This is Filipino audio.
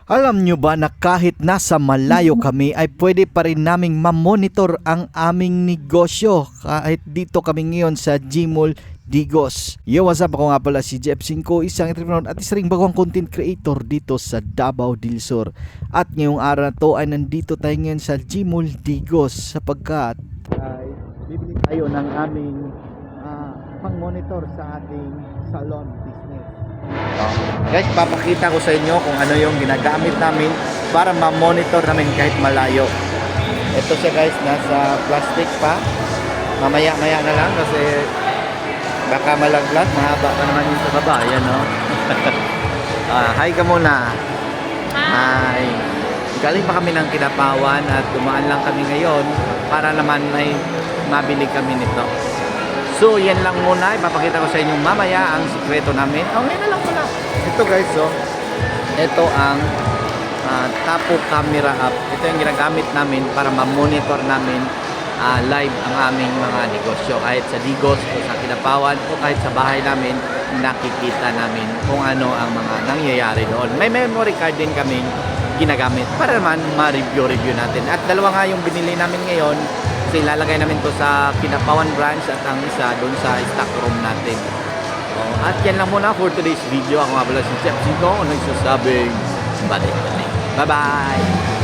Alam nyo ba na kahit nasa malayo kami ay pwede pa rin naming mamonitor ang aming negosyo kahit dito kami ngayon sa Gmall Digos. Yo, what's up? Ako nga pala si Jeff Cinco, isang entrepreneur at isa ring bagong content creator dito sa Davao del Sur. At ngayong araw na to ay nandito tayo ngayon sa Gmall Digos sapagkat ay bibili tayo ng aming pang-monitor sa ating salon business. Guys, papakita ko sa inyo kung ano yung ginagamit namin para ma-monitor namin kahit malayo. Ito siya guys, nasa plastic pa. Mamaya-maya na lang kasi baka malaglag, mahaba pa naman yung sa baba. Ayan o. Hi ka muna. Hi. Galing pa kami ng Kinapawan at dumaan lang kami ngayon para naman may mabili kami nito. So, yan lang muna. Ipapakita ko sa inyo mamaya ang sikreto namin. Ngayon na lang pala. Ito guys, oh. Ito ang Tapo Camera app. Ito yung ginagamit namin para ma-monitor namin live ang aming mga negosyo. Kahit sa Digos o sa Kinapawan o kahit sa bahay namin, nakikita namin kung ano ang mga nangyayari doon. May memory card din kaming ginagamit para naman ma-review natin. At dalawa nga yung binili namin ngayon. Kasi ilalagay namin to sa Kinapawan branch at ang isa doon sa stock room natin. At yan lang muna for today's video. Ako nga pala si Chef Cinco, nagsasabing balik. Bye-bye!